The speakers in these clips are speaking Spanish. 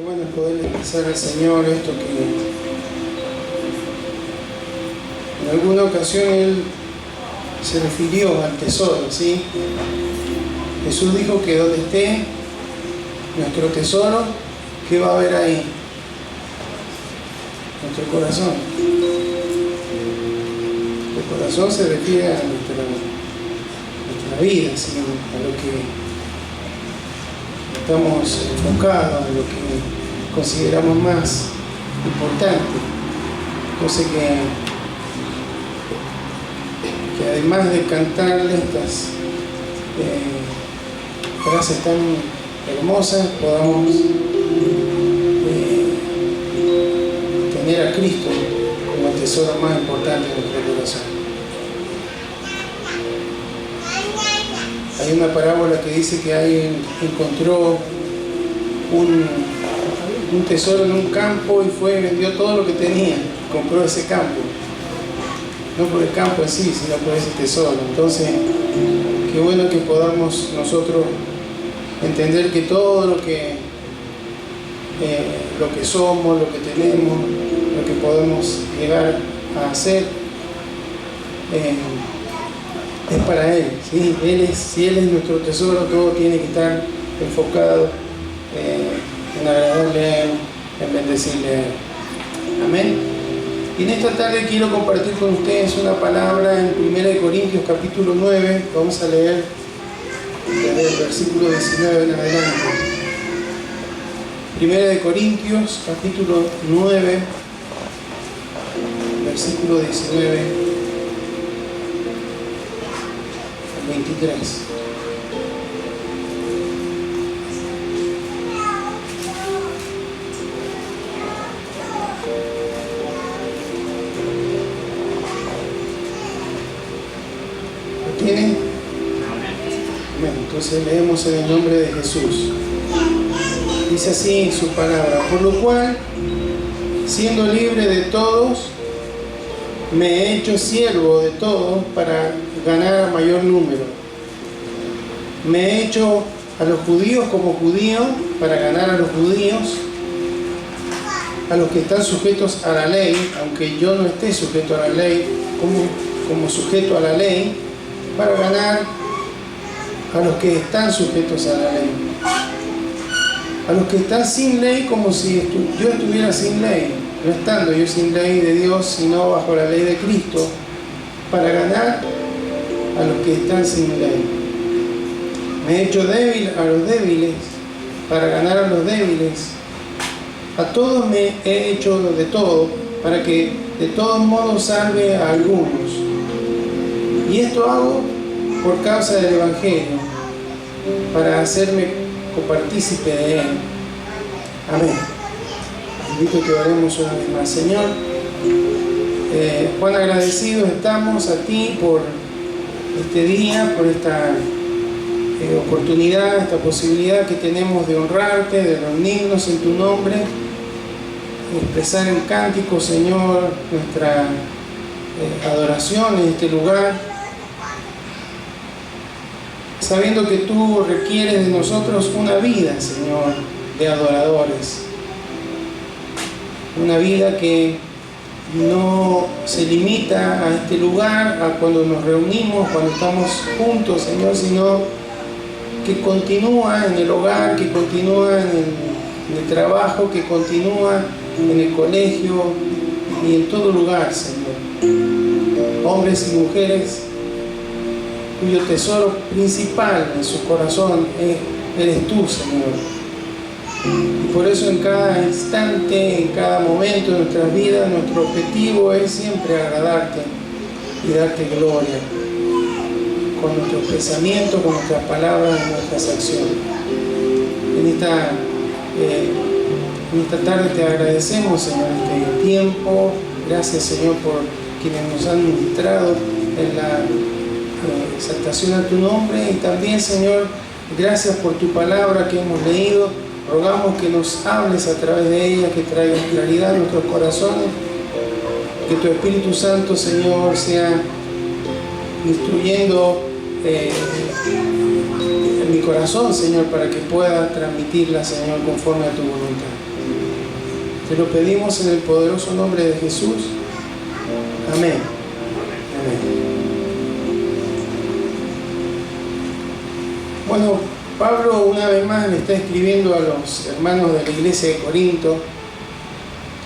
Qué bueno es poder expresar al Señor esto que en alguna ocasión Él se refirió al tesoro, ¿sí? Jesús dijo que donde esté nuestro tesoro, ¿qué va a haber ahí? Nuestro corazón. El corazón se refiere a nuestra vida, ¿sí? A lo que estamos enfocados, a lo que consideramos más importante. Entonces que además de cantarle estas frases tan hermosas, podamos tener a Cristo como el tesoro más importante de nuestro corazón. Hay una parábola que dice que alguien encontró un tesoro en un campo y fue y vendió todo lo que tenía, compró ese campo. No por el campo en sí, sino por ese tesoro. Entonces, qué bueno que podamos nosotros entender que todo lo que somos, lo que tenemos, lo que podemos llegar a hacer, es para Él, ¿sí? Si Él es nuestro tesoro, todo tiene que estar enfocado en agradarle a Él, en bendecirle a Él. Amén. Y en esta tarde quiero compartir con ustedes una palabra en 1 Corintios capítulo 9. Vamos a leer desde el versículo 19 en adelante. 1 Corintios capítulo 9, versículo 19 al 23. ¿Tienen? Bueno, entonces leemos en el nombre de Jesús. Dice así en su palabra: por lo cual, siendo libre de todos, me he hecho siervo de todos para ganar a mayor número. Me he hecho a los judíos como judío para ganar a los judíos, a los que están sujetos a la ley, aunque yo no esté sujeto a la ley, como sujeto a la ley, para ganar a los que están sujetos a la ley. A los que están sin ley, como si yo estuviera sin ley, no estando yo sin ley de Dios, sino bajo la ley de Cristo, para ganar a los que están sin ley. Me he hecho débil a los débiles, para ganar a los débiles. A todos me he hecho de todo, para que de todos modos salve a algunos. Y esto hago por causa del Evangelio, para hacerme copartícipe de él. Amén. Invito que oremos una vez más. Señor, cuán agradecidos estamos a ti por este día, por esta oportunidad, esta posibilidad que tenemos de honrarte, de reunirnos en tu nombre, expresar en cántico, Señor, nuestra adoración en este lugar, sabiendo que tú requieres de nosotros una vida, Señor, de adoradores. Una vida que no se limita a este lugar, a cuando nos reunimos, cuando estamos juntos, Señor, sino que continúa en el hogar, que continúa en el trabajo, que continúa en el colegio y en todo lugar, Señor. Hombres y mujeres cuyo tesoro principal en su corazón eres tú, Señor. Y por eso en cada instante, en cada momento de nuestras vidas, nuestro objetivo es siempre agradarte y darte gloria, con nuestros pensamientos, con nuestras palabras y nuestras acciones. En esta tarde te agradecemos, Señor, este tiempo. Gracias, Señor, por quienes nos han ministrado en la exaltación a tu nombre, y también, Señor, gracias por tu palabra que hemos leído. Rogamos que nos hables a través de ella, que traigas claridad a nuestros corazones, que tu Espíritu Santo, Señor, sea instruyendo en mi corazón, Señor, para que pueda transmitirla, Señor, conforme a tu voluntad. Te lo pedimos en el poderoso nombre de Jesús. Amén. Amén. Bueno, Pablo una vez más le está escribiendo a los hermanos de la iglesia de Corinto.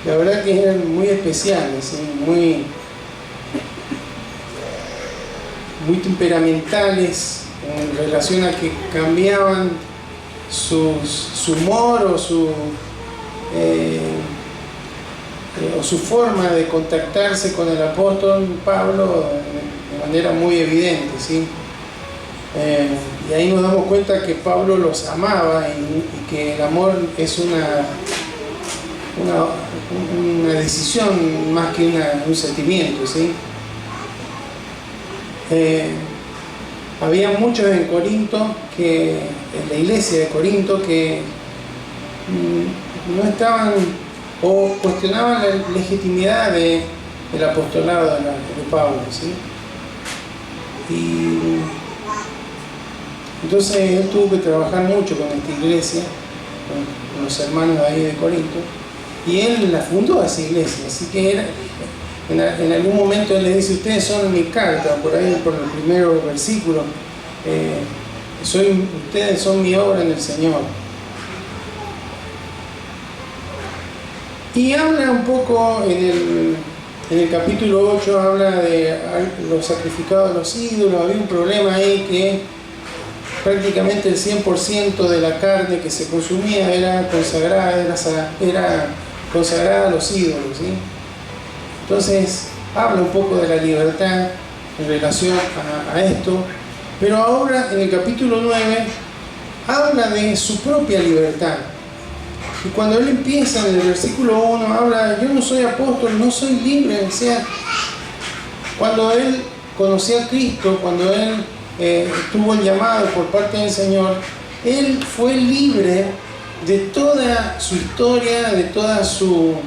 La verdad que eran muy especiales, ¿sí? muy temperamentales en relación a que cambiaban su humor o su forma de contactarse con el apóstol Pablo de manera muy evidente, ¿sí? Y ahí nos damos cuenta que Pablo los amaba y que el amor es una decisión más que un sentimiento, ¿sí? Había muchos en Corinto, en la iglesia de Corinto, que no estaban o cuestionaban la legitimidad del apostolado de Pablo, ¿sí? Y entonces él tuvo que trabajar mucho con esta iglesia, con los hermanos de ahí de Corinto, y él la fundó esa iglesia, así que en algún momento él les dice: ustedes son mi carta, por ahí por el primer versículo, ustedes son mi obra en el Señor. Y habla un poco en el capítulo 8, habla de los sacrificados a los ídolos. Había un problema ahí que prácticamente el 100% de la carne que se consumía era consagrada a los ídolos, ¿sí? Entonces habla un poco de la libertad en relación a esto, pero ahora en el capítulo 9 habla de su propia libertad. Y cuando él empieza en el versículo 1, habla: yo no soy apóstol, no soy libre. O sea, cuando él conocía a Cristo, cuando él tuvo el llamado por parte del Señor, él fue libre de toda su historia, de toda su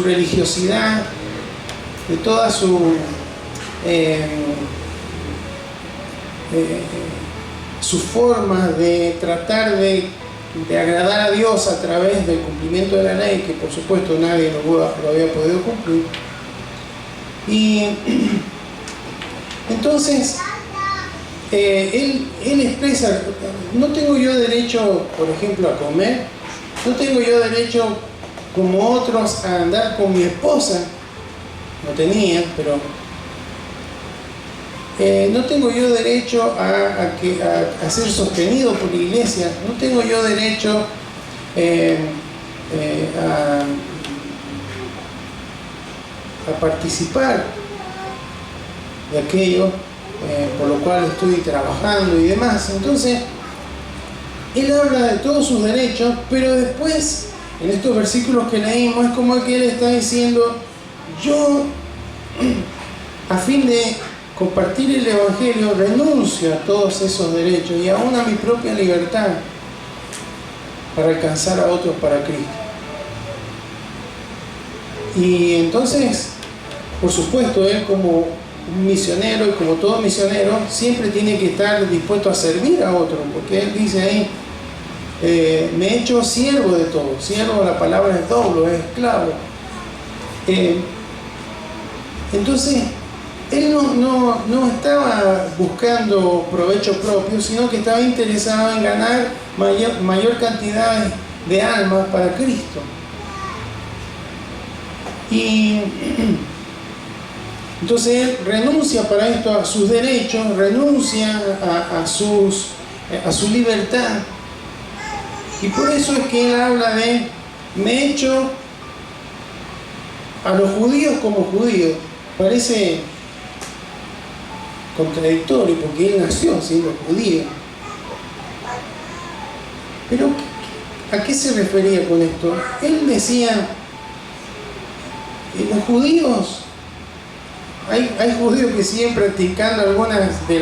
religiosidad, de toda su forma de tratar de agradar a Dios a través del cumplimiento de la ley, que por supuesto nadie lo había podido cumplir. Y entonces él expresa: no tengo yo derecho, por ejemplo, a comer, no tengo yo derecho como otros a andar con mi esposa, no tenía, pero no tengo yo derecho a ser sostenido por la iglesia, no tengo yo derecho a participar de aquello por lo cual estoy trabajando y demás. Entonces él habla de todos sus derechos, pero después en estos versículos que leímos es como que él está diciendo: yo, a fin de compartir el Evangelio, renuncio a todos esos derechos y aún a mi propia libertad para alcanzar a otros para Cristo. Y entonces, por supuesto, él como un misionero y como todo misionero siempre tiene que estar dispuesto a servir a otros, porque él dice ahí: me he hecho siervo de todo. Siervo, la palabra es doble, es esclavo. Entonces él no estaba buscando provecho propio, sino que estaba interesado en ganar mayor cantidad de almas para Cristo. Y entonces él renuncia para esto a sus derechos, renuncia a su libertad. Y por eso es que él habla de: me he hecho a los judíos como judío. Parece contradictorio porque él nació siendo judío. Pero ¿a qué se refería con esto? Él decía: los judíos, hay judíos que siguen practicando algunas de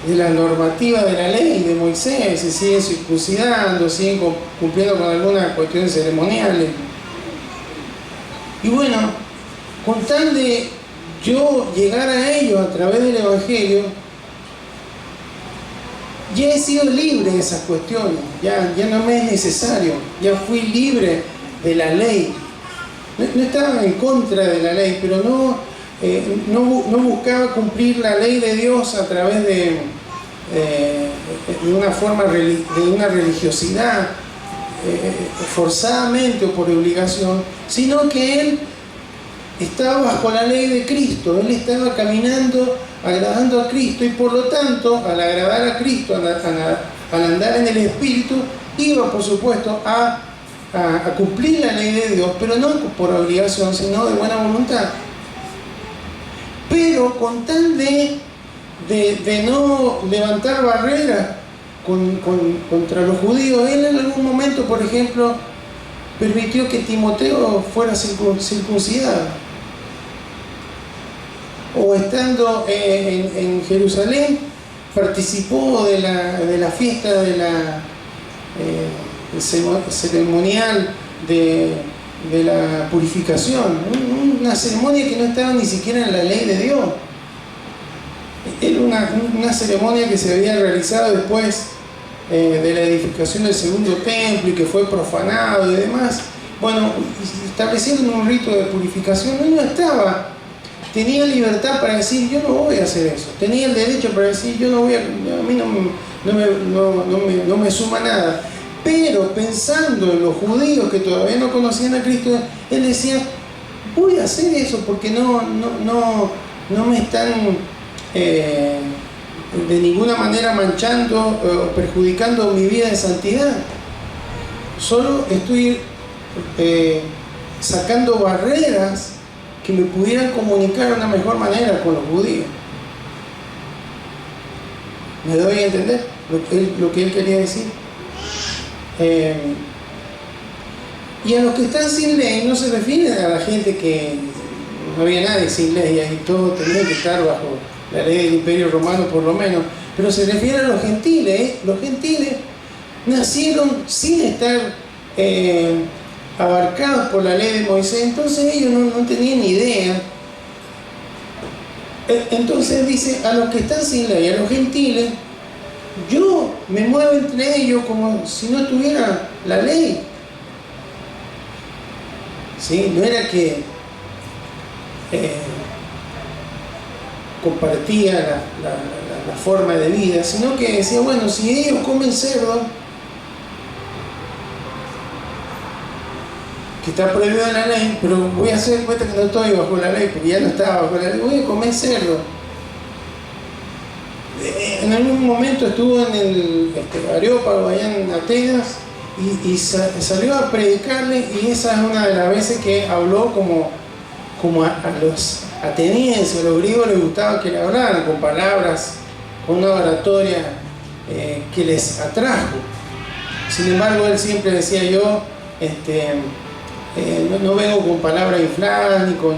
la normativa de la ley de Moisés, se siguen circuncidando, siguen cumpliendo con algunas cuestiones ceremoniales. Y bueno, con tal de yo llegar a ellos a través del Evangelio, ya he sido libre de esas cuestiones, ya no me es necesario, ya fui libre de la ley. No estaba en contra de la ley, pero no buscaba cumplir la ley de Dios a través de una forma de una religiosidad forzadamente o por obligación, sino que él estaba bajo la ley de Cristo, él estaba caminando agradando a Cristo, y por lo tanto, al agradar a Cristo, al andar en el Espíritu, iba por supuesto a cumplir la ley de Dios, pero no por obligación, sino de buena voluntad. Pero con tal de no levantar barreras contra los judíos, él en algún momento, por ejemplo, permitió que Timoteo fuera circuncidado. O estando en Jerusalén, participó de la fiesta de la ceremonial de la purificación, una ceremonia que no estaba ni siquiera en la ley de Dios. Era una ceremonia que se había realizado después de la edificación del segundo templo y que fue profanado y demás. Bueno, establecieron un rito de purificación. Él no estaba, tenía libertad para decir: yo no voy a hacer eso. Tenía el derecho para decir: yo no voy a mí no me suma nada. Pero pensando en los judíos que todavía no conocían a Cristo, él decía: voy a hacer eso porque no me están de ninguna manera manchando o perjudicando mi vida de santidad. Solo estoy sacando barreras que me pudieran comunicar de una mejor manera con los judíos. ¿Me doy a entender lo que él quería decir? Y a los que están sin ley no se refiere a la gente que no había nadie sin ley, ahí todos tenían que estar bajo la ley del Imperio Romano por lo menos, pero se refiere a los gentiles. Los gentiles nacieron sin estar abarcados por la ley de Moisés, entonces ellos no tenían ni idea. Entonces dice: a los que están sin ley, a los gentiles, yo me muevo entre ellos como si no tuviera la ley. ¿Sí? No era que compartía la forma de vida, sino que decía: bueno, si ellos comen cerdo, que está prohibido en la ley, pero voy a hacer cuenta que no estoy bajo la ley, porque ya no estaba bajo la ley, voy a comer cerdo. En algún momento estuvo en el Areópago, allá en Atenas, y salió a predicarle, y esa es una de las veces que habló como a los atenienses, a los griegos les gustaba que le hablaran con palabras, con una oratoria que les atrajo. Sin embargo, él siempre decía: yo no vengo con palabras infladas ni con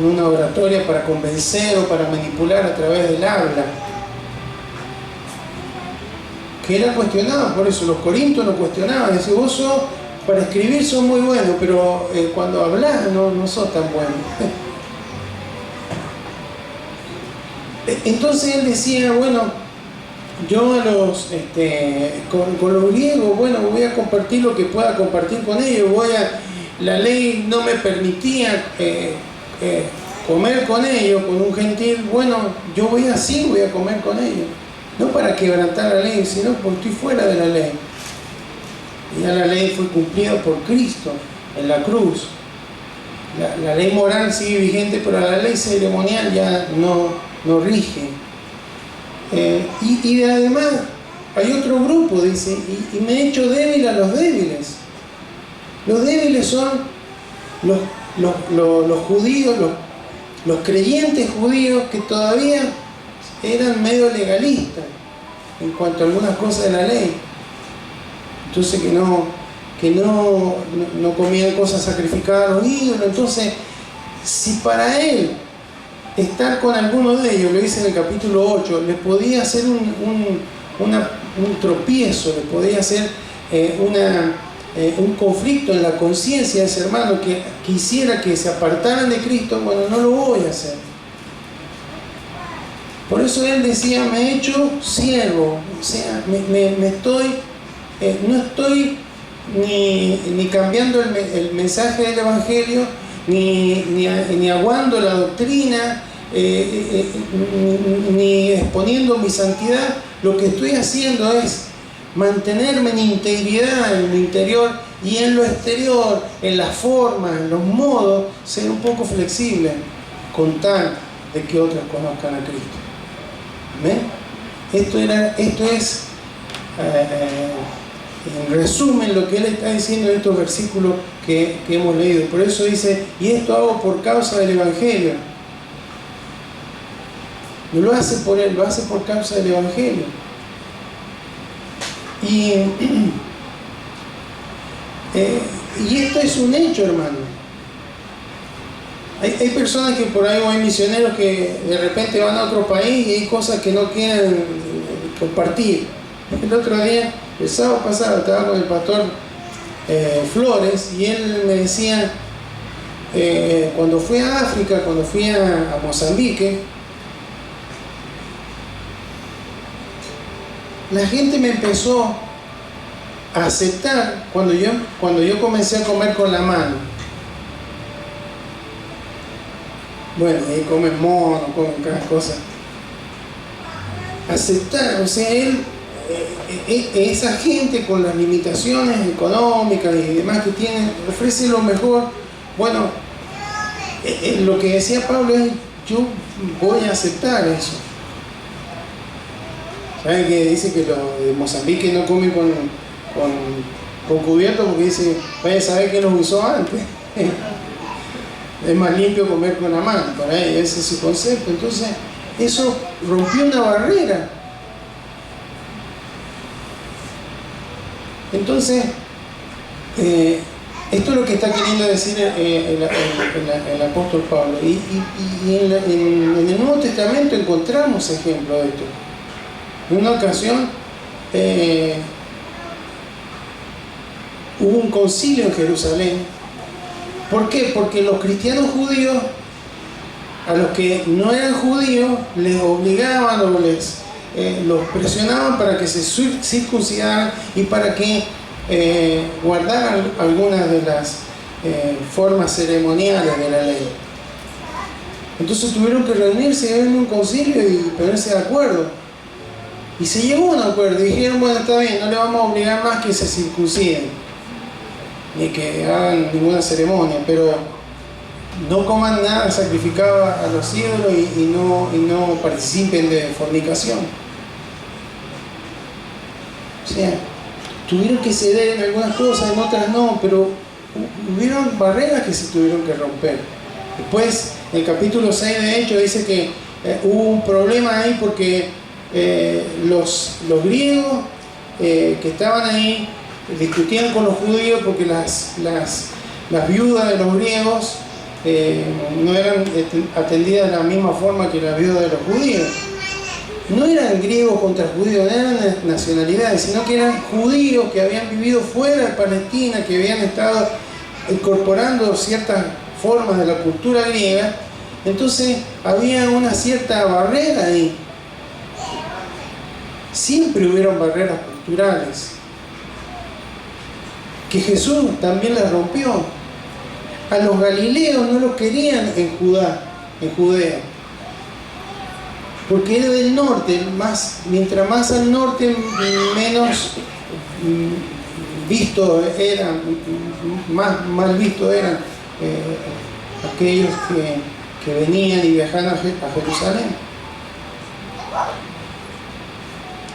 una oratoria para convencer o para manipular a través del habla, que era cuestionado. Por eso los corintios lo cuestionaban, decían: vos para escribir sos muy bueno, pero cuando hablas no sos tan bueno. Entonces él decía: bueno, yo con los griegos, bueno, voy a compartir lo que pueda compartir con ellos, la ley no me permitía comer con ellos, con un gentil, bueno, yo voy a comer con ellos, no para quebrantar la ley, sino porque estoy fuera de la ley. Y ya la ley fue cumplida por Cristo en la cruz. La ley moral sigue vigente, pero la ley ceremonial ya no rige. Y además hay otro grupo, dice: y me he hecho débil a los débiles. Los débiles son los judíos, los creyentes judíos que todavía eran medio legalistas en cuanto a algunas cosas de la ley. Entonces que no comían cosas sacrificadas a los ídolos. Entonces, si para él estar con alguno de ellos, lo dice en el capítulo 8, le podía hacer un tropiezo, le podía hacer un conflicto en la conciencia de ese hermano que quisiera que se apartaran de Cristo, bueno, no lo voy a hacer. Por eso él decía, me he hecho siervo, o sea, no estoy ni cambiando el mensaje del Evangelio, ni aguando la doctrina, ni exponiendo mi santidad. Lo que estoy haciendo es mantenerme en integridad en lo interior y en lo exterior, en las formas, en los modos, ser un poco flexible con tal de que otros conozcan a Cristo. ¿Ven? Esto es en resumen lo que él está diciendo en estos versículos que hemos leído. Por eso dice, y esto hago por causa del Evangelio. No lo hace por él, lo hace por causa del Evangelio. Y esto es un hecho, hermano. Hay personas que por ahí, o hay misioneros que de repente van a otro país y hay cosas que no quieren compartir. El otro día, el sábado pasado, estaba con el pastor Flores y él me decía, cuando fui a África, cuando fui a Mozambique, la gente me empezó a aceptar cuando yo comencé a comer con la mano. Bueno, ahí comen mono, comen cada cosa. Aceptar, o sea, esa gente con las limitaciones económicas y demás que tienen, ofrece lo mejor. Bueno, lo que decía Pablo es, yo voy a aceptar eso. ¿Saben que dice que los de Mozambique no comen con cubierto? Porque dice, vaya a saber quién los usó antes. Es más limpio comer con la mano, para ellos ese es su concepto. Entonces, eso rompió una barrera. Entonces, esto es lo que está queriendo decir el apóstol Pablo. Y en el Nuevo Testamento encontramos ejemplos de esto. En una ocasión hubo un concilio en Jerusalén. ¿Por qué? Porque los cristianos judíos, a los que no eran judíos, les obligaban o los presionaban para que se circuncidaran y para que guardaran algunas de las formas ceremoniales de la ley. Entonces tuvieron que reunirse en un concilio y ponerse de acuerdo. Y se llegó a un acuerdo y dijeron, bueno, está bien, no le vamos a obligar más que se circunciden ni que hagan ninguna ceremonia, pero no coman nada sacrificado a los ídolos y no participen de fornicación. O sea, tuvieron que ceder en algunas cosas, en otras no, pero hubieron barreras que se tuvieron que romper. Después, en el capítulo 6 de Hechos dice que hubo un problema ahí porque los griegos que estaban ahí discutían con los judíos porque las viudas de los griegos no eran atendidas de la misma forma que las viudas de los judíos. No eran griegos contra judíos, no eran nacionalidades, sino que eran judíos que habían vivido fuera de Palestina, que habían estado incorporando ciertas formas de la cultura griega. Entonces había una cierta barrera ahí. Siempre hubieron barreras culturales que Jesús también las rompió. A los galileos no los querían en Judea, porque era del norte, mientras más al norte, menos visto eran, más mal visto eran aquellos que venían y viajaban a Jerusalén.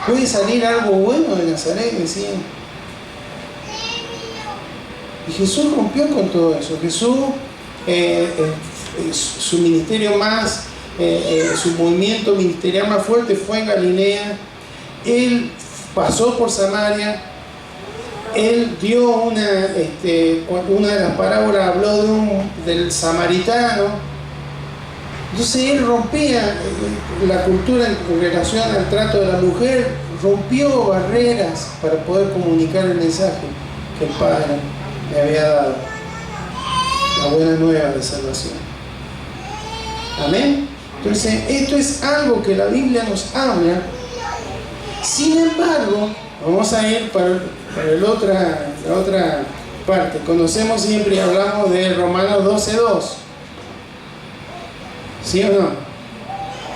¿Puede salir algo bueno de Nazaret?, decían. Y Jesús rompió con todo eso. Jesús, su ministerio más, su movimiento ministerial más fuerte fue en Galilea. Él pasó por Samaria. Él dio una de las parábolas, habló del samaritano. Entonces él rompía la cultura en relación al trato de la mujer, rompió barreras para poder comunicar el mensaje que el Padre le había dado, la buena nueva de salvación. Amén. Entonces, esto es algo que la Biblia nos habla. Sin embargo, vamos a ir para la otra parte. Conocemos siempre y hablamos de Romanos 12:2. ¿Sí o no?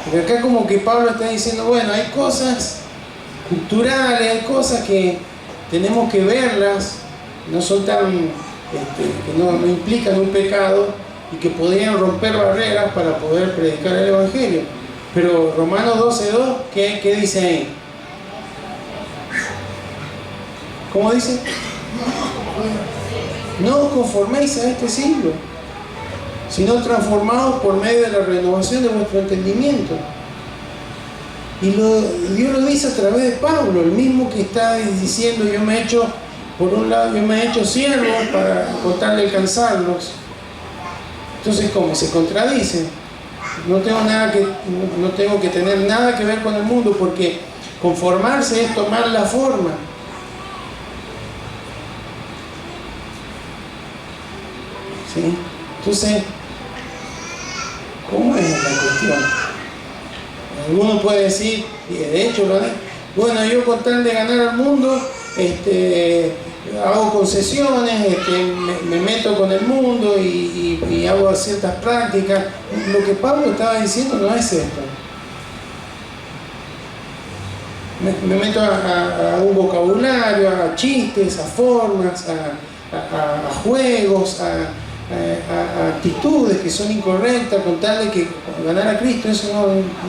Porque acá como que Pablo está diciendo, bueno, hay cosas culturales, hay cosas que tenemos que verlas, no son tan, que no implican un pecado y que podrían romper barreras para poder predicar el Evangelio. Pero Romanos 12:2, ¿qué dice ahí? ¿Cómo dice? No os conforméis a este siglo, sino transformados por medio de la renovación de vuestro entendimiento. Y Dios lo dice a través de Pablo, el mismo que está diciendo, por un lado, yo me he hecho siervo para contarle alcanzarlos. Entonces, ¿cómo? Se contradice. No tengo que tener nada que ver con el mundo, porque conformarse es tomar la forma. ¿Sí? Entonces, ¿cómo es la cuestión? Alguno puede decir, y de hecho lo hay, bueno, yo con tal de ganar al mundo, hago concesiones, me meto con el mundo y hago ciertas prácticas. Lo que Pablo estaba diciendo no es esto. Me meto a un vocabulario, a chistes, a formas, a juegos, a actitudes que son incorrectas con tal de que ganar a Cristo. Eso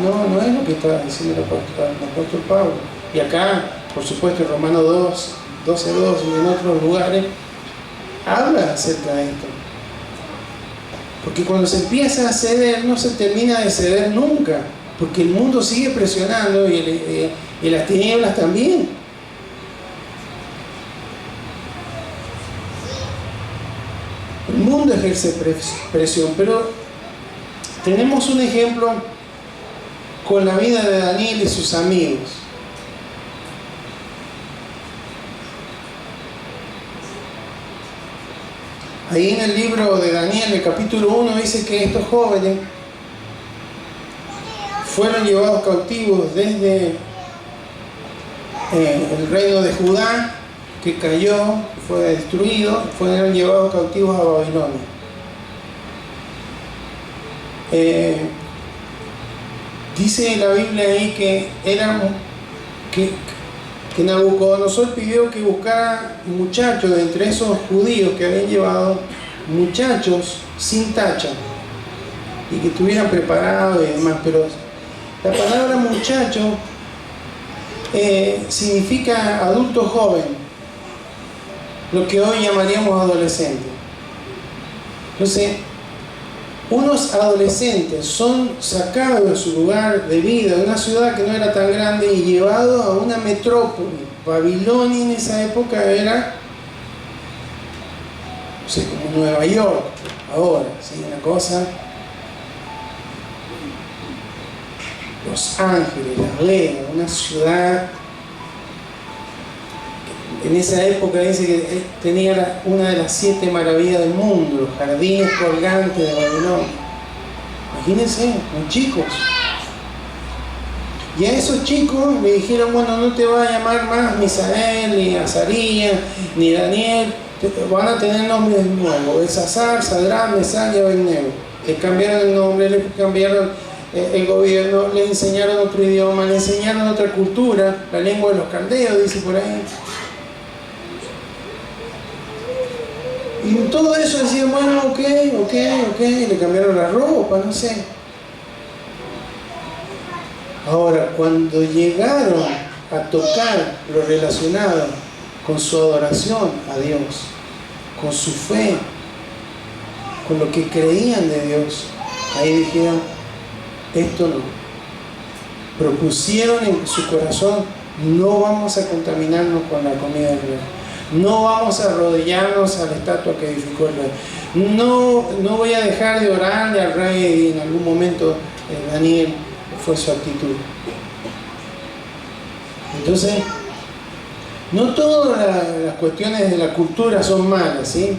no es lo que está diciendo el apóstol Pablo. Y acá, por supuesto, en Romanos 12:2 y en otros lugares habla acerca de esto, porque cuando se empieza a ceder no se termina de ceder nunca, porque el mundo sigue presionando y las tinieblas también. El mundo ejerce presión, pero tenemos un ejemplo con la vida de Daniel y sus amigos. Ahí en el libro de Daniel, el capítulo 1, dice que estos jóvenes fueron llevados cautivos desde el reino de Judá, que cayó, fue destruido, fueron llevados cautivos a Babilonia. Dice la Biblia ahí que Nabucodonosor pidió que buscara muchachos de entre esos judíos que habían llevado, muchachos sin tacha, y que estuvieran preparados y demás. Pero la palabra muchacho significa adulto joven, lo que hoy llamaríamos adolescente. Entonces, unos adolescentes son sacados de su lugar de vida, de una ciudad que no era tan grande, y llevados a una metrópoli. Babilonia en esa época era, no sé, como Nueva York ahora, ¿sí? Una cosa. Los Ángeles, Las Vegas, una ciudad. En esa época dice que tenía una de las 7 maravillas del mundo, los jardines colgantes de Babilonia. Imagínense, los chicos. Y a esos chicos le dijeron, bueno, no te va a llamar más Misael, ni Azarías, ni Daniel, van a tener nombres nuevos, Belsasar, Sadrach, Mesach y Abednego. Les cambiaron el nombre, les cambiaron el gobierno, les enseñaron otro idioma, les enseñaron otra cultura, la lengua de los caldeos, dice por ahí. Y todo eso decían, bueno, ok, le cambiaron la ropa, no sé. Ahora, cuando llegaron a tocar lo relacionado con su adoración a Dios, con su fe, con lo que creían de Dios, ahí dijeron, esto no. Propusieron en su corazón, no vamos a contaminarnos con la comida del rey. No vamos a arrodillarnos a la estatua que edificó el rey. No voy a dejar de orarle al rey. Y en algún momento Daniel fue su actitud. Entonces, no todas las cuestiones de la cultura son malas, ¿sí?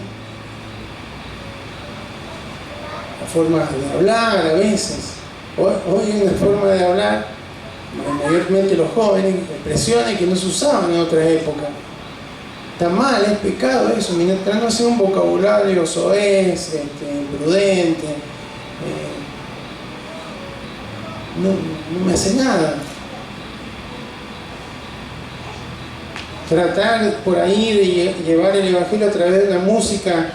Las formas de hablar a veces. Hoy hay una forma de hablar, mayormente los jóvenes, expresiones que no se usaban en otras épocas. Está mal, es pecado eso, mientras no sea un vocabulario soez, prudente, no me hace nada. Tratar por ahí de llevar el Evangelio a través de una música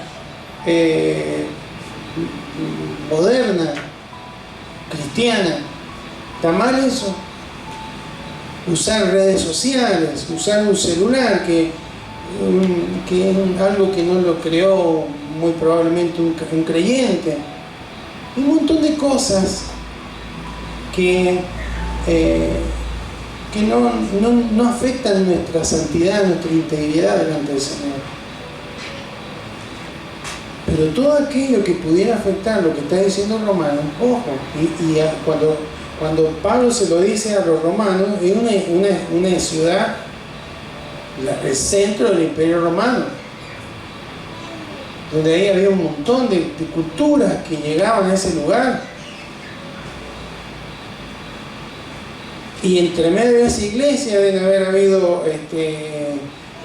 moderna, cristiana, ¿está mal eso? Usar redes sociales, usar un celular, que es algo que no lo creó muy probablemente un creyente. Un montón de cosas que no afectan nuestra santidad, nuestra integridad delante del Señor. Pero todo aquello que pudiera afectar lo que está diciendo Romanos, ojo, cuando Pablo se lo dice a los romanos, es una ciudad, el centro del Imperio Romano, donde ahí había un montón de culturas que llegaban a ese lugar. Y entre medio de esa iglesia deben haber habido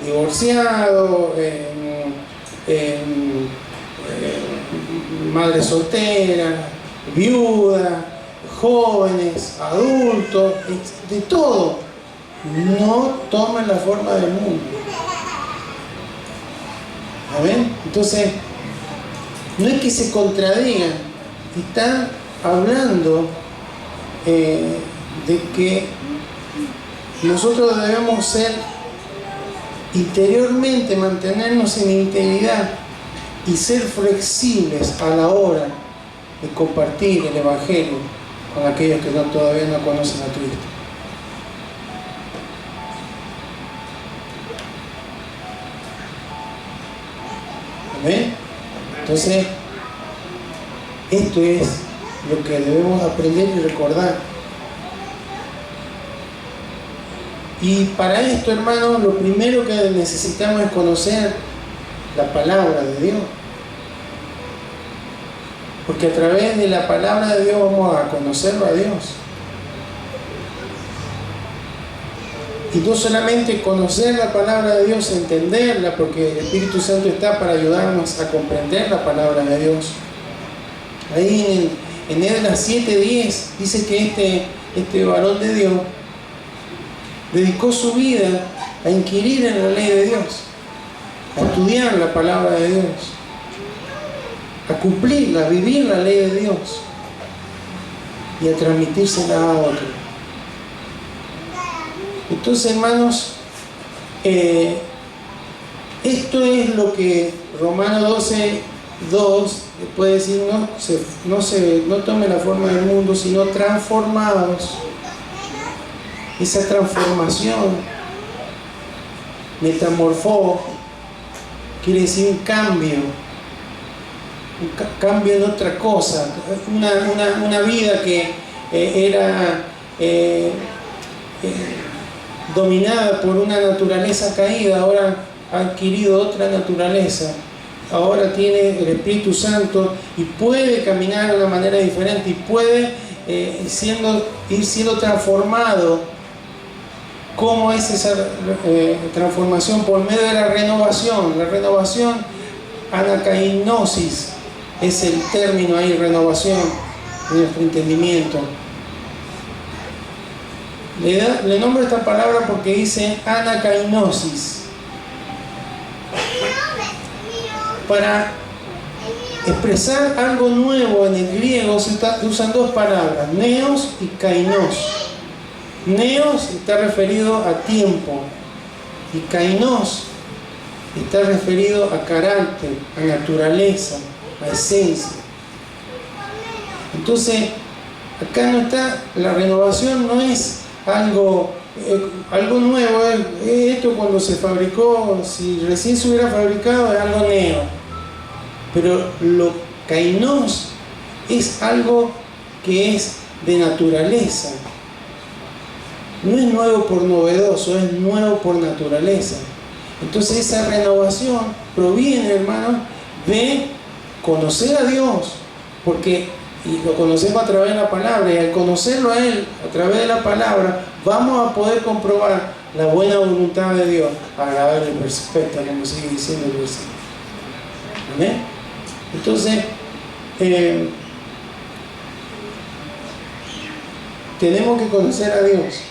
divorciados, madres solteras, viudas, jóvenes, adultos, de todo. No tomen la forma del mundo. ¿Amén? Entonces, no es que se contradigan, están hablando de que nosotros debemos ser interiormente, mantenernos en integridad y ser flexibles a la hora de compartir el Evangelio con aquellos que todavía no conocen a Cristo. ¿Amén? Entonces, esto es lo que debemos aprender y recordar. Y para esto, hermanos, lo primero que necesitamos es conocer la palabra de Dios. Porque a través de la palabra de Dios vamos a conocerlo a Dios. Y no solamente conocer la palabra de Dios, entenderla, porque el Espíritu Santo está para ayudarnos a comprender la palabra de Dios. Ahí en Esdras 7:10 dice que este varón de Dios dedicó su vida a inquirir en la ley de Dios, a estudiar la palabra de Dios, a cumplirla, a vivir la ley de Dios y a transmitírsela a otros. Entonces, hermanos, esto es lo que Romanos 12:2 puede decir: no tome la forma del mundo, sino transformados. Esa transformación, metamorfó, quiere decir un cambio en otra cosa, una vida que era dominada por una naturaleza caída, ahora ha adquirido otra naturaleza, ahora tiene el Espíritu Santo y puede caminar de una manera diferente y puede ir siendo transformado. ¿Cómo es esa transformación? Por medio de la renovación. La renovación, anakainosis, es el término ahí, renovación de nuestro entendimiento. Le nombro esta palabra porque dice anakainosis. Para expresar algo nuevo en el griego se usan dos palabras, neos y kainos. Neos está referido a tiempo y kainos está referido a carácter, a naturaleza, a esencia. Entonces, acá no está, la renovación no es algo nuevo, esto cuando se fabricó, si recién se hubiera fabricado, es algo neo. Pero lo kainos es algo que es de naturaleza. No es nuevo por novedoso, es nuevo por naturaleza. Entonces esa renovación proviene, hermanos, de conocer a Dios, porque y lo conocemos a través de la palabra, y al conocerlo a Él a través de la palabra vamos a poder comprobar la buena voluntad de Dios, agradable y perfecta, como sigue diciendo el versículo. ¿Amén? Entonces tenemos que conocer a Dios.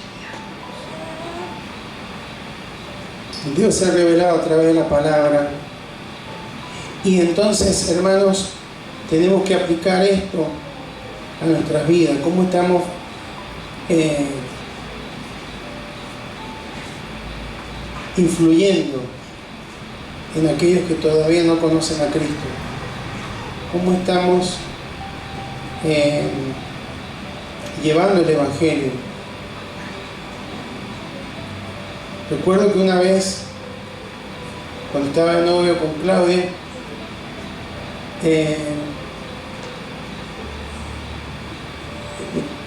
Dios se ha revelado a través de la palabra, y entonces, hermanos, tenemos que aplicar esto a nuestras vidas. ¿Cómo estamos influyendo en aquellos que todavía no conocen a Cristo? ¿Cómo estamos llevando el Evangelio? Recuerdo que una vez, cuando estaba de novio con Claudia,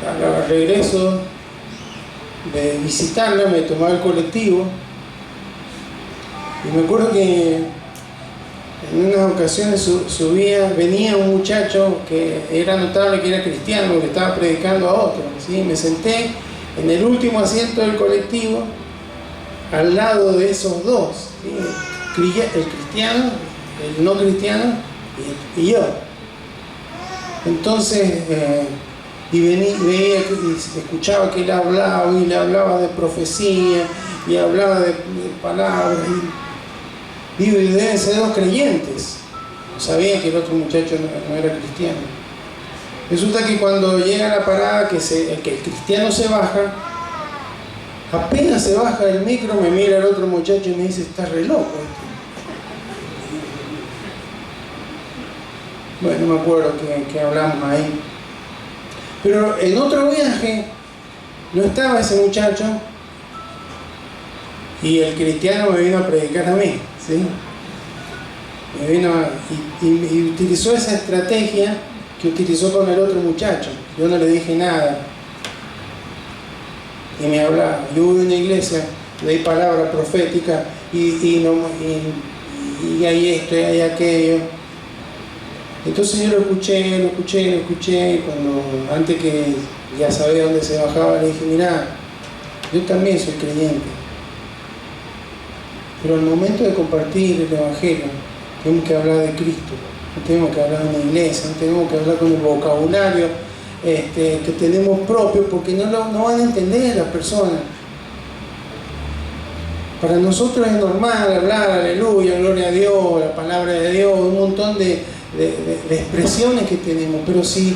al regreso de visitarla me tomaba el colectivo, y me acuerdo que en unas ocasiones venía un muchacho que era notable que era cristiano, que estaba predicando a otro, ¿sí? Me senté en el último asiento del colectivo al lado de esos dos, ¿sí? El cristiano, el no cristiano y yo. Entonces veía, escuchaba que él hablaba, y le hablaba de profecía y hablaba de palabras, y deben ser dos creyentes. No sabía que el otro muchacho no era cristiano. Resulta que cuando llega a la parada, que el cristiano se baja, apenas se baja del micro, me mira el otro muchacho y me dice: "Estás re loco". Bueno, no me acuerdo que hablamos ahí. Pero en otro viaje no estaba ese muchacho, y el cristiano me vino a predicar a mí, ¿sí? Y utilizó esa estrategia que utilizó con el otro muchacho. Yo no le dije nada, y me hablaba. Yo hubo una iglesia, leí palabra profética, y hay esto y hay aquello. Entonces yo lo escuché, y antes que ya sabía dónde se bajaba, le dije: "Mirá, yo también soy creyente, pero al momento de compartir el Evangelio tenemos que hablar de Cristo, no tenemos que hablar de una iglesia, no tenemos que hablar con el vocabulario que tenemos propio, porque no van a entender las personas. Para nosotros es normal hablar aleluya, gloria a Dios, la palabra de Dios, un montón de expresiones que tenemos, pero si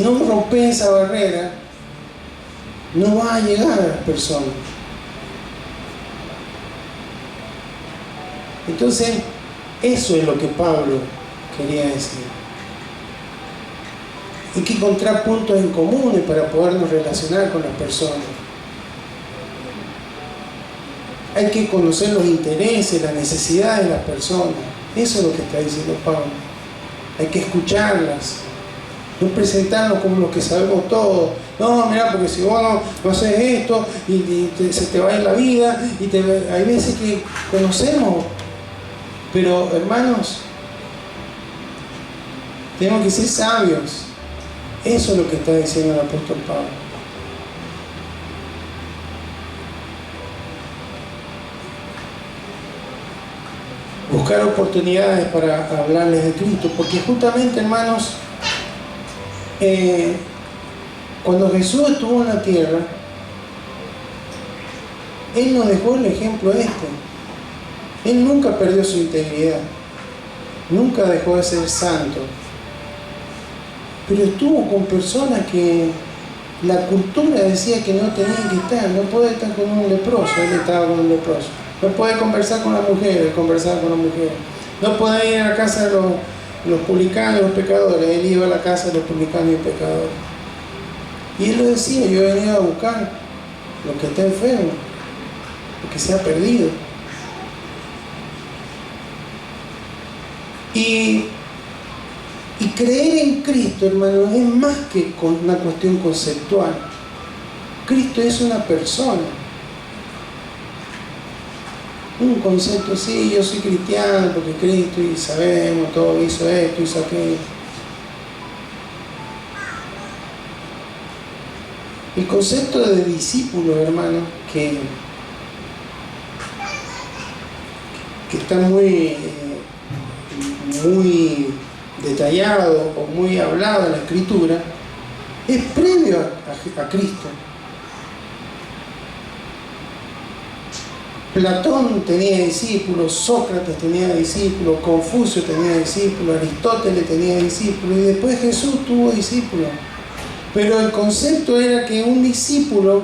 no rompes esa barrera, no va a llegar a las personas. Entonces, eso es lo que Pablo quería decir. Hay que encontrar puntos en común para podernos relacionar con las personas. Hay que conocer los intereses, las necesidades de las personas. Eso es lo que está diciendo Pablo. Hay que escucharlas, no presentarnos como los que sabemos todo. No, mira, porque si vos no haces esto, se te va a ir la vida, hay veces que conocemos, pero hermanos, tenemos que ser sabios. Eso es lo que está diciendo el apóstol Pablo. Buscar oportunidades para hablarles de Cristo, porque justamente, hermanos, cuando Jesús estuvo en la tierra, Él nos dejó el ejemplo Él nunca perdió su integridad, nunca dejó de ser santo, pero estuvo con personas que la cultura decía que no tenían que estar. No puede estar con un leproso, Él estaba con un leproso. No puede conversar con la mujer, Él conversaba con la mujer. No puede ir a la casa de los publicanos y los pecadores, Él iba a la casa de los publicanos y pecadores. Y Él lo decía: yo he venido a buscar lo que está enfermo, lo que se ha perdido. Y creer en Cristo, hermanos, es más que una cuestión conceptual. Cristo es una persona. Un concepto: sí, yo soy cristiano porque Cristo, y sabemos, todo hizo esto, hizo aquello. El concepto de discípulo, hermano, que está muy detallado o muy hablado en la Escritura, es previo a Cristo. Platón tenía discípulos, Sócrates tenía discípulos, Confucio tenía discípulos, Aristóteles tenía discípulos, y después Jesús tuvo discípulos. Pero el concepto era que un discípulo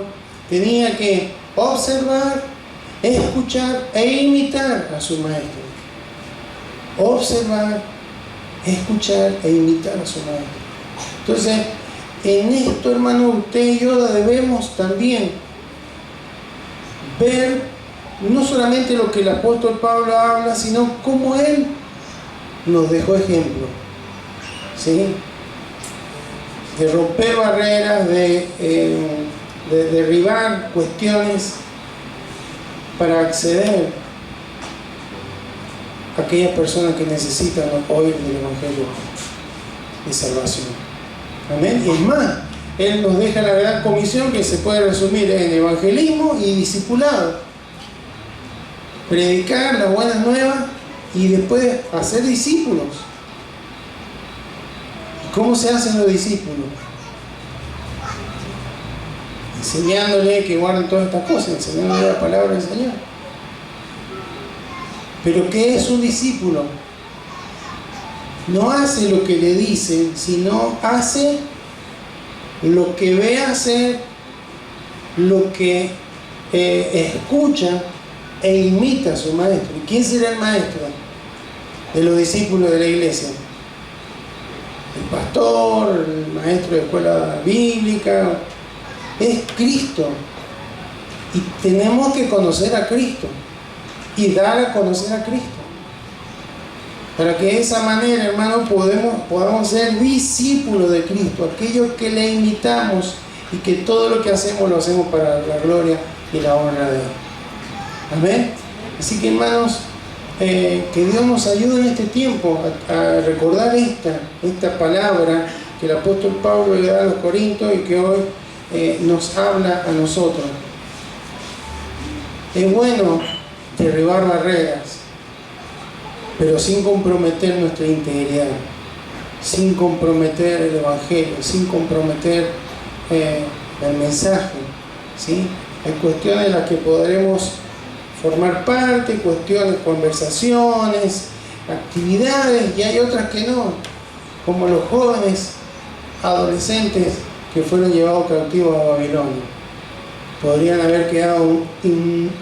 tenía que observar, escuchar e imitar a su maestro. Observar, escuchar e imitar a su maestro. Entonces, en esto, hermano, usted y yo debemos también ver no solamente lo que el apóstol Pablo habla, sino cómo él nos dejó ejemplo, ¿sí? De romper barreras, de derribar cuestiones para acceder a aquellas personas que necesitan oír del Evangelio de salvación. Amén. Y es más, él nos deja la gran comisión que se puede resumir en evangelismo y discipulado. Predicar las buenas nuevas y después hacer discípulos. ¿Y cómo se hacen los discípulos? Enseñándole que guarden todas estas cosas, enseñándole la palabra del Señor. Pero ¿qué es un discípulo? No hace lo que le dicen, sino hace lo que ve hacer, lo que escucha e imita a su maestro. ¿Y quién será el maestro de los discípulos de la iglesia? El pastor, el maestro de escuela bíblica, es Cristo. Y tenemos que conocer a Cristo y dar a conocer a Cristo, para que de esa manera, hermano, podamos ser discípulos de Cristo, aquellos que le imitamos y que todo lo que hacemos lo hacemos para la gloria y la honra de Él. Amén. Así que, hermanos, que Dios nos ayude en este tiempo a recordar esta palabra que el apóstol Pablo le da a los Corintios y que hoy nos habla a nosotros. Es bueno derribar barreras, pero sin comprometer nuestra integridad, sin comprometer el Evangelio, sin comprometer el mensaje, ¿sí? Hay cuestiones en las que podremos formar parte, cuestiones, conversaciones, actividades, y hay otras que no, como los jóvenes adolescentes que fueron llevados cautivos a Babilonia. Podrían haber quedado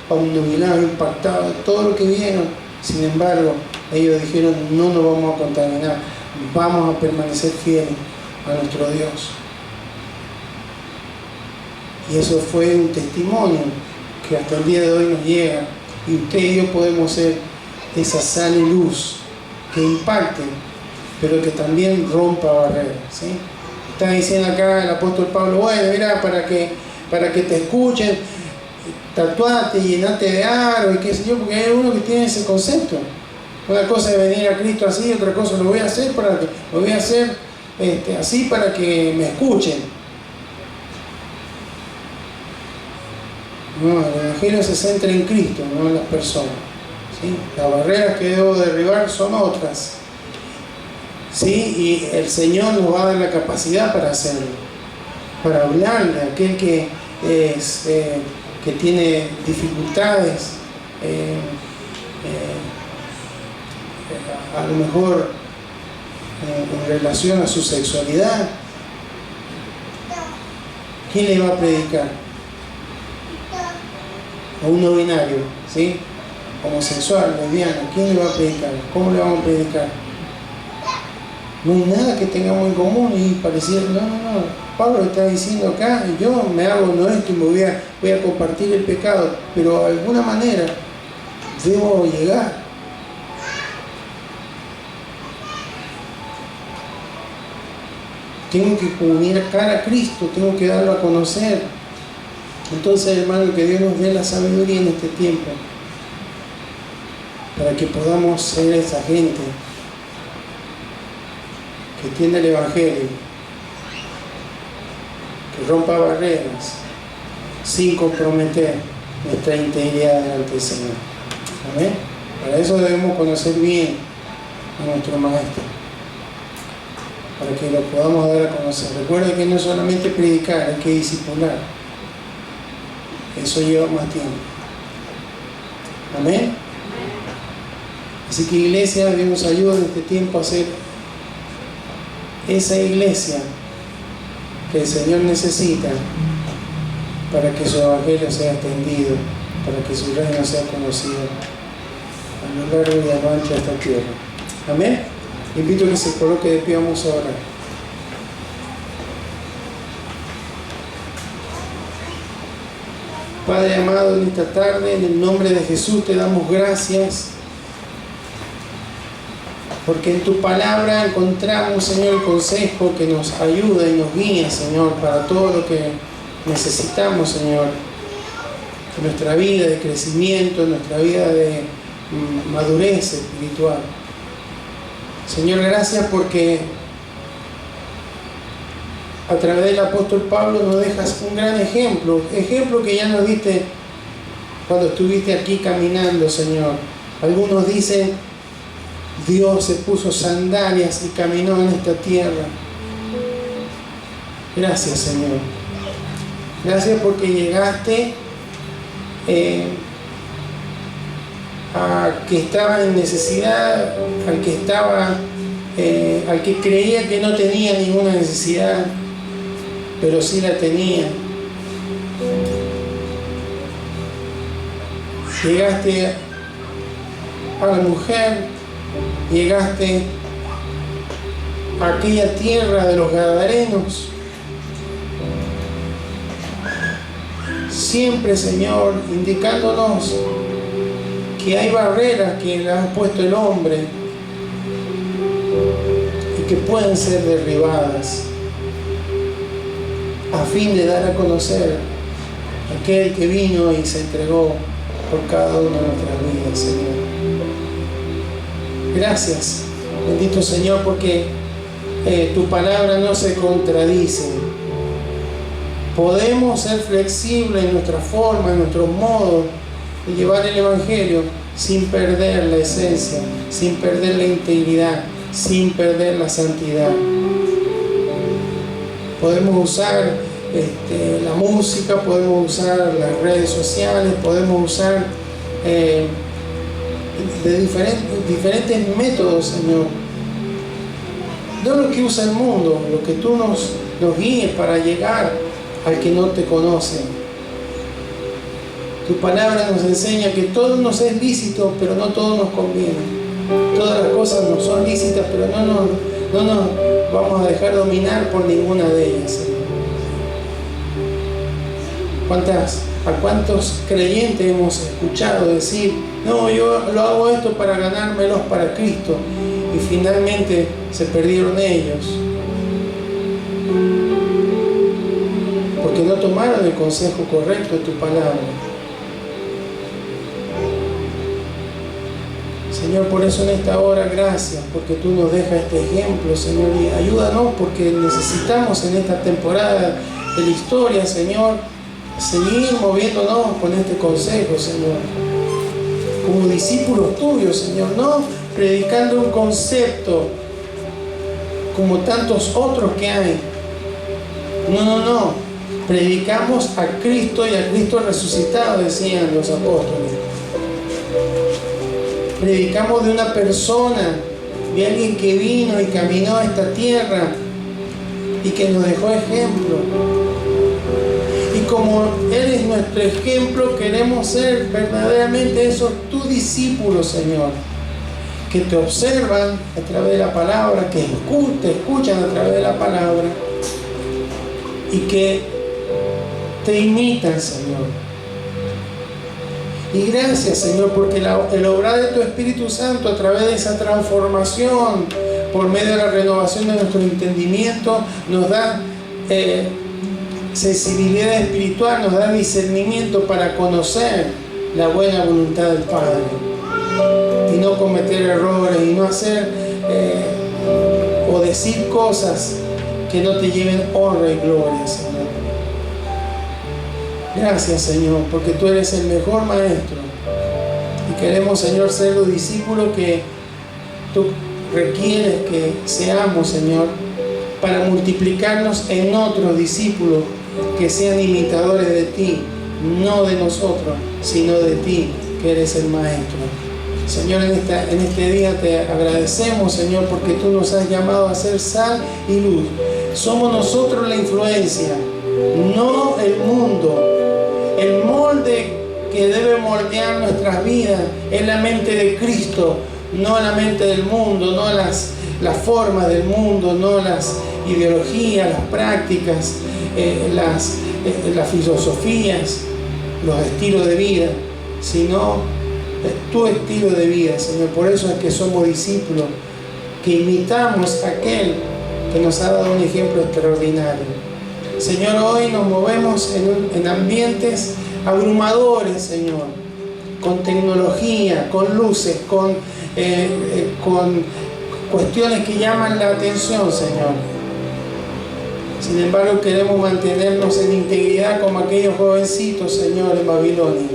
obnubilados, impactados de todo lo que vieron. Sin embargo, ellos dijeron: no nos vamos a contaminar, vamos a permanecer fieles a nuestro Dios. Y eso fue un testimonio que hasta el día de hoy nos llega, y usted y yo podemos ser esa sal y luz que impacte, pero que también rompa barreras, ¿sí? Está diciendo acá el apóstol Pablo: bueno, mira, para que te escuchen, tatuate, llenate de aro y qué sé yo, porque hay uno que tiene ese concepto. Una cosa es venir a Cristo así, otra cosa lo voy a hacer así para que me escuchen. No, el Evangelio se centra en Cristo, no en las personas, ¿sí? Las barreras que debo derribar son otras, ¿sí? Y el Señor nos va a dar la capacidad para hacerlo, para hablarle a aquel que tiene dificultades, a lo mejor en relación a su sexualidad. ¿Quién le va a predicar? A un no binario, ¿sí? Homosexual, lesbiano, ¿quién le va a predicar? ¿Cómo le vamos a predicar? No hay nada que tengamos en común y pareciera, no. Pablo está diciendo acá: yo me hago esto y me voy a compartir el pecado, pero de alguna manera debo llegar. Tengo que comunicar a Cristo, tengo que darlo a conocer. Entonces, hermano, que Dios nos dé la sabiduría en este tiempo, para que podamos ser esa gente que entiende el Evangelio que rompa barreras, sin comprometer nuestra integridad delante del Señor. Amén. Para eso debemos conocer bien a nuestro Maestro, para que lo podamos dar a conocer. Recuerda que no es solamente predicar, hay que discipular. Eso lleva más tiempo. Amén. Así que, iglesia, Dios nos ayuda en este tiempo a ser esa iglesia que el Señor necesita para que su evangelio sea extendido, para que su reino sea conocido a lo largo y a lo ancho de esta tierra. Amén. Invito a que se coloque de pie, vamos a orar. Padre amado, en esta tarde, en el nombre de Jesús, te damos gracias, porque en tu palabra encontramos, Señor, el consejo que nos ayuda y nos guía, Señor, para todo lo que necesitamos, Señor, en nuestra vida de crecimiento, en nuestra vida de madurez espiritual. Señor, gracias porque a través del apóstol Pablo nos dejas un gran ejemplo que ya nos diste cuando estuviste aquí caminando, Señor. Algunos dicen, Dios se puso sandalias y caminó en esta tierra. Gracias, Señor. Gracias porque llegaste a que estaba en necesidad, al que creía que no tenía ninguna necesidad, pero sí la tenía. Llegaste a la mujer, llegaste a aquella tierra de los Gadarenos. Siempre, Señor, indicándonos que hay barreras que le ha puesto el hombre y que pueden ser derribadas a fin de dar a conocer aquel que vino y se entregó por cada una de nuestras vidas, Señor. Gracias, bendito Señor, porque tu palabra no se contradice. Podemos ser flexibles en nuestra forma, en nuestro modo de llevar el Evangelio sin perder la esencia, sin perder la integridad, sin perder la santidad. Podemos usar la música, podemos usar las redes sociales, podemos usar de diferentes métodos, Señor. No lo que usa el mundo, lo que tú nos guíes para llegar al que no te conoce. Tu palabra nos enseña que todo nos es lícito, pero no todo nos conviene. Todas las cosas nos son lícitas, pero no nos vamos a dejar dominar por ninguna de ellas, Señor. ¿A cuántos creyentes hemos escuchado decir, no, yo lo hago esto para ganármelos para Cristo, y finalmente se perdieron ellos? Porque no tomaron el consejo correcto de tu palabra. Señor, por eso en esta hora, gracias, porque tú nos dejas este ejemplo, Señor, y ayúdanos porque necesitamos en esta temporada de la historia, Señor, seguir moviéndonos con este consejo, Señor, como discípulos tuyos, Señor, no predicando un concepto como tantos otros que hay. No, predicamos a Cristo y a Cristo resucitado, decían los apóstoles. Predicamos de una persona, de alguien que vino y caminó a esta tierra y que nos dejó ejemplo. Y como Él es nuestro ejemplo, queremos ser verdaderamente esos tus discípulos, Señor, que te observan a través de la palabra, que te escuchan a través de la palabra y que te imitan, Señor. Y gracias, Señor, porque el obrar de tu Espíritu Santo a través de esa transformación, por medio de la renovación de nuestro entendimiento, nos da sensibilidad espiritual, nos da discernimiento para conocer la buena voluntad del Padre y no cometer errores y no hacer o decir cosas que no te lleven honra y gloria, Señor. Gracias, Señor, porque tú eres el mejor maestro. Y queremos, Señor, ser los discípulos que tú requieres que seamos, Señor, para multiplicarnos en otros discípulos que sean imitadores de ti, no de nosotros, sino de ti, que eres el Maestro. Señor, en este día te agradecemos, Señor, porque tú nos has llamado a ser sal y luz. Somos nosotros la influencia, no el mundo. El molde que debe moldear nuestras vidas es la mente de Cristo, no la mente del mundo, no las formas del mundo, no las ideologías, las prácticas, las filosofías, los estilos de vida, sino tu estilo de vida, Señor. Por eso es que somos discípulos, que imitamos a aquel que nos ha dado un ejemplo extraordinario. Señor, hoy nos movemos en ambientes abrumadores, Señor, con tecnología, con luces, con cuestiones que llaman la atención, Señor. Sin embargo, queremos mantenernos en integridad como aquellos jovencitos, Señor, en Babilonia.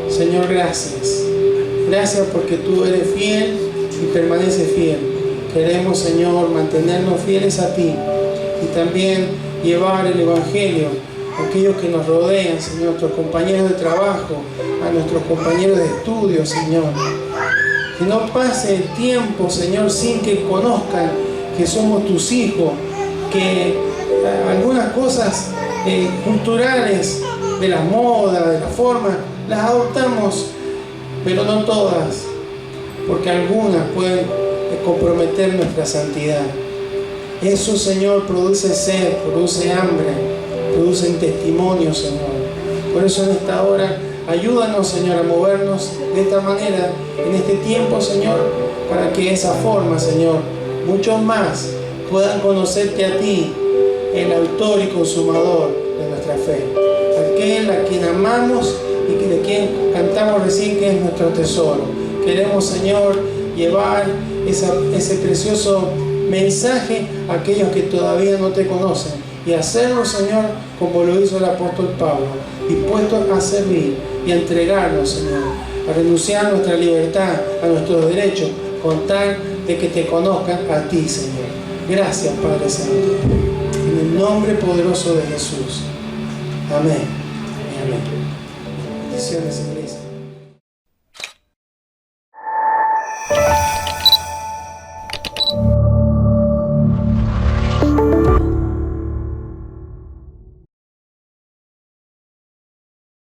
Señor, gracias. Gracias porque tú eres fiel y permaneces fiel. Queremos, Señor, mantenernos fieles a ti y también llevar el Evangelio a aquellos que nos rodean, Señor, a nuestros compañeros de trabajo, a nuestros compañeros de estudio, Señor. Que no pase el tiempo, Señor, sin que conozcan que somos tus hijos, que algunas cosas culturales, de la moda, de la forma, las adoptamos, pero no todas, porque algunas pueden comprometer nuestra santidad. Eso, Señor, produce sed, produce hambre, produce testimonio, Señor. Por eso en esta hora, ayúdanos, Señor, a movernos de esta manera en este tiempo, Señor, para que de esa forma, Señor, muchos más puedan conocerte a ti, el autor y consumador de nuestra fe, aquel a quien amamos y de quien cantamos recién, que es nuestro tesoro. Queremos, Señor, llevar ese precioso mensaje a aquellos que todavía no te conocen y hacerlo, Señor, como lo hizo el apóstol Pablo, dispuestos a servir y a entregarnos, Señor, a renunciar a nuestra libertad, a nuestros derechos, con tal de que te conozcan a ti, Señor. Gracias, Padre Santo. En el nombre poderoso de Jesús. Amén. Amén. Bendiciones, Señor.